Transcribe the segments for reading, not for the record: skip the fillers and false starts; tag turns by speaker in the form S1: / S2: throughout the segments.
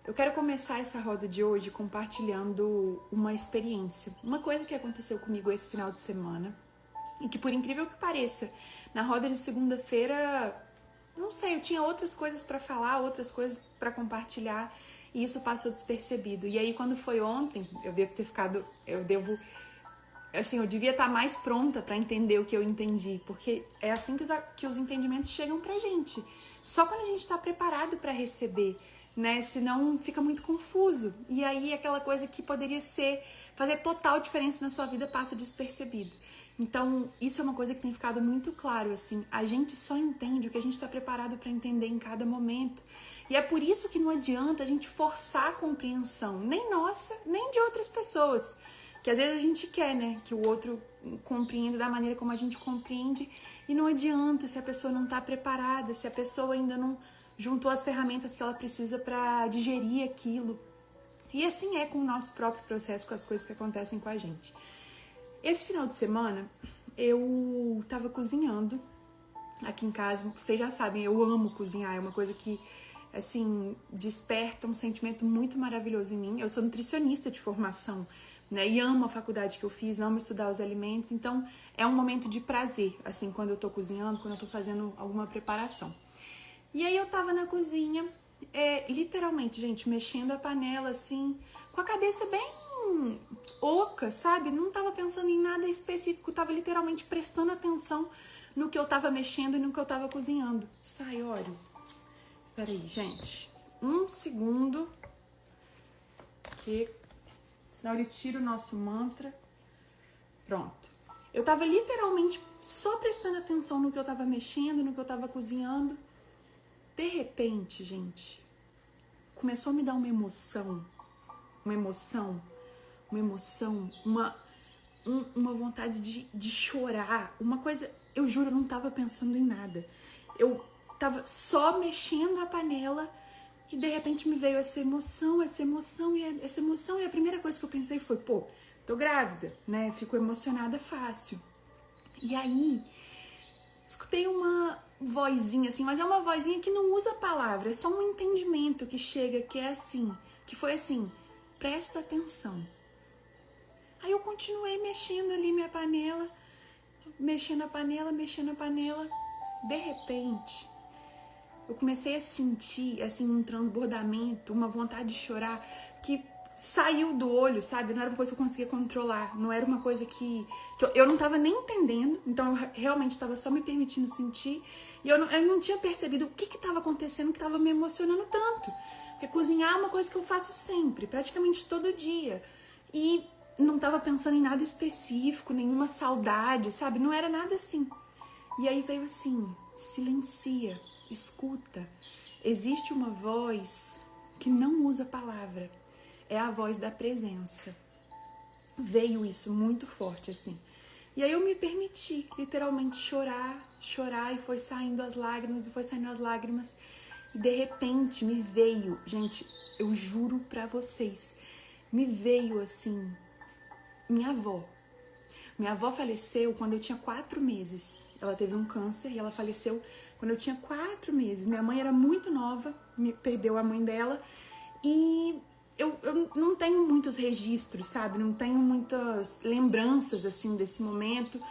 S1: Eu quero começar essa roda de hoje compartilhando uma experiência, uma coisa que aconteceu comigo esse final de semana e que, por incrível que pareça, na roda de segunda-feira, não sei, eu tinha outras coisas para falar, outras coisas para compartilhar e isso passou despercebido. E aí, quando foi ontem, eu devia estar mais pronta para entender o que eu entendi, porque é assim que os entendimentos chegam pra gente. Só quando a gente está preparado para receber, né? Senão fica muito confuso. E aí aquela coisa que poderia fazer total diferença na sua vida passa despercebido. Então, isso é uma coisa que tem ficado muito claro, assim, a gente só entende o que a gente está preparado para entender em cada momento. E é por isso que não adianta a gente forçar a compreensão, nem nossa, nem de outras pessoas. Que às vezes a gente quer, né, que o outro compreenda da maneira como a gente compreende e não adianta se a pessoa não está preparada, se a pessoa ainda não juntou as ferramentas que ela precisa para digerir aquilo. E assim é com o nosso próprio processo, com as coisas que acontecem com a gente. Esse final de semana eu estava cozinhando aqui em casa, vocês já sabem, eu amo cozinhar, é uma coisa que assim desperta um sentimento muito maravilhoso em mim. Eu sou nutricionista de formação, né? E amo a faculdade que eu fiz, amo estudar os alimentos, então é um momento de prazer, assim, quando eu tô cozinhando, quando eu tô fazendo alguma preparação. E aí eu tava na cozinha, literalmente, gente, mexendo a panela, assim, com a cabeça bem oca, sabe? Não tava pensando em nada específico, tava literalmente prestando atenção no que eu tava mexendo e no que eu tava cozinhando. Sayori, peraí, gente, um segundo, que senão ele tira o nosso mantra. Pronto. Eu tava literalmente só prestando atenção no que eu tava mexendo, no que eu tava cozinhando. De repente, gente, começou a me dar uma emoção, uma vontade de chorar, uma coisa, eu juro, eu não tava pensando em nada. Eu tava só mexendo a panela e de repente me veio essa emoção, e a primeira coisa que eu pensei foi, pô, tô grávida, né? Fico emocionada fácil. E aí, escutei uma vozinha assim, mas é uma vozinha que não usa palavra, é só um entendimento que chega, que é assim, que foi assim, presta atenção. Aí eu continuei mexendo ali minha panela, mexendo a panela, de repente, eu comecei a sentir, assim, um transbordamento, uma vontade de chorar, que saiu do olho, sabe? Não era uma coisa que eu conseguia controlar, não era uma coisa que eu não tava nem entendendo, então eu realmente estava só me permitindo sentir, e eu não tinha percebido o que estava acontecendo, que estava me emocionando tanto. Porque cozinhar é uma coisa que eu faço sempre, praticamente todo dia, e não tava pensando em nada específico, nenhuma saudade, sabe? Não era nada assim. E aí veio assim, silencia, escuta. Existe uma voz que não usa palavra. É a voz da presença. Veio isso muito forte assim. E aí eu me permiti literalmente chorar, e foi saindo as lágrimas, e de repente me veio, gente, eu juro pra vocês, me veio assim, minha avó. Minha avó faleceu quando eu tinha 4 meses. Ela teve um câncer e ela faleceu quando eu tinha 4 meses. Minha mãe era muito nova, perdeu a mãe dela. E eu não tenho muitos registros, sabe? Não tenho muitas lembranças, assim, desse momento.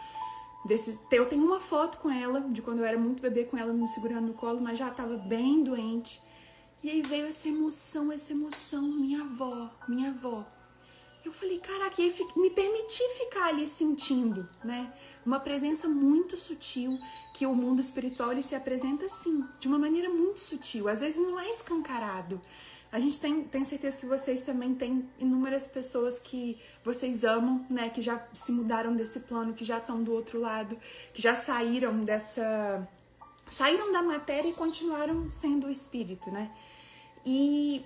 S1: Eu tenho uma foto com ela, de quando eu era muito bebê, com ela me segurando no colo, mas já estava bem doente. E aí veio essa emoção, minha avó. Eu falei, caraca, e aí me permiti ficar ali sentindo, né? Uma presença muito sutil, que o mundo espiritual ele se apresenta assim, de uma maneira muito sutil. Às vezes não é escancarado. A gente tem certeza que vocês também têm inúmeras pessoas que vocês amam, né? Que já se mudaram desse plano, que já estão do outro lado, que já saíram da matéria e continuaram sendo o espírito, né? E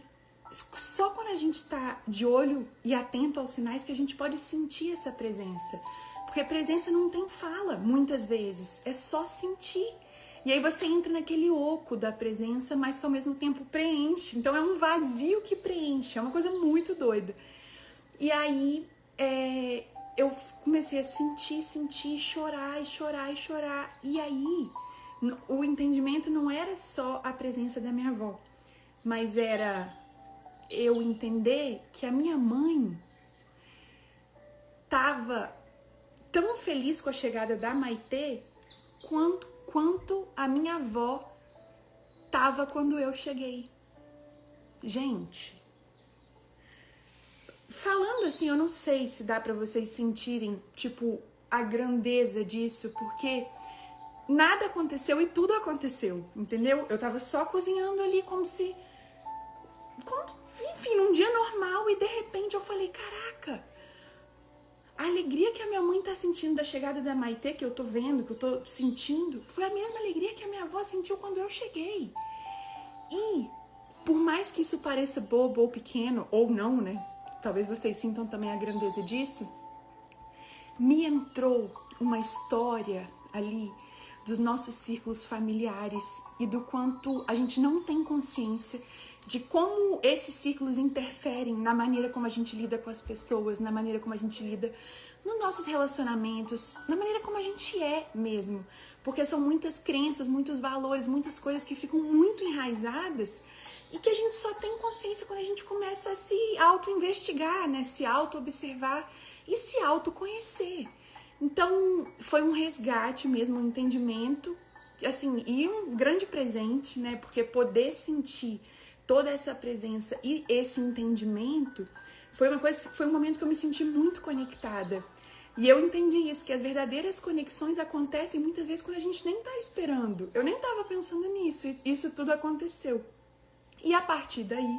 S1: só quando a gente tá de olho e atento aos sinais que a gente pode sentir essa presença. Porque presença não tem fala, muitas vezes. É só sentir. E aí você entra naquele oco da presença, mas que ao mesmo tempo preenche. Então é um vazio que preenche. É uma coisa muito doida. E aí eu comecei a sentir, chorar. E aí o entendimento não era só a presença da minha avó, mas era eu entender que a minha mãe tava tão feliz com a chegada da Maitê quanto a minha avó tava quando eu cheguei. Gente, falando assim, eu não sei se dá pra vocês sentirem, tipo, a grandeza disso, porque nada aconteceu e tudo aconteceu, entendeu? Eu tava só cozinhando ali enfim, num dia normal, e de repente eu falei, caraca, a alegria que a minha mãe tá sentindo da chegada da Maitê, que eu tô vendo, que eu tô sentindo, foi a mesma alegria que a minha avó sentiu quando eu cheguei. E, por mais que isso pareça bobo ou pequeno, ou não, né? Talvez vocês sintam também a grandeza disso. Me entrou uma história ali dos nossos círculos familiares e do quanto a gente não tem consciência de como esses círculos interferem na maneira como a gente lida com as pessoas, na maneira como a gente lida nos nossos relacionamentos, na maneira como a gente é mesmo. Porque são muitas crenças, muitos valores, muitas coisas que ficam muito enraizadas e que a gente só tem consciência quando a gente começa a se auto-investigar, né? Se auto-observar e se auto-conhecer. Então, foi um resgate mesmo, um entendimento, assim, e um grande presente, né? Porque poder sentir toda essa presença e esse entendimento foi um momento que eu me senti muito conectada. E eu entendi isso, que as verdadeiras conexões acontecem muitas vezes quando a gente nem tá esperando. Eu nem tava pensando nisso, e isso tudo aconteceu. E a partir daí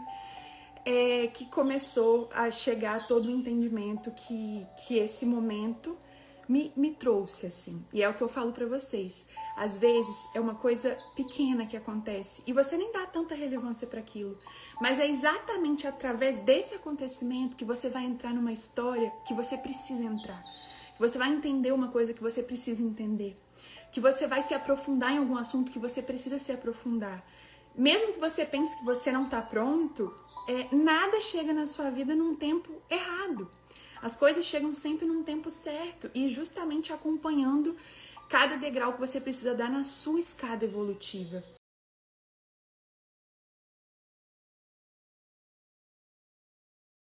S1: é que começou a chegar todo o entendimento que esse momento me trouxe, assim. E é o que eu falo pra vocês. Às vezes é uma coisa pequena que acontece e você nem dá tanta relevância para aquilo. Mas é exatamente através desse acontecimento que você vai entrar numa história que você precisa entrar. Que você vai entender uma coisa que você precisa entender. Que você vai se aprofundar em algum assunto que você precisa se aprofundar. Mesmo que você pense que você não tá pronto, nada chega na sua vida num tempo errado. As coisas chegam sempre num tempo certo e justamente acompanhando cada degrau que você precisa dar na sua escada evolutiva.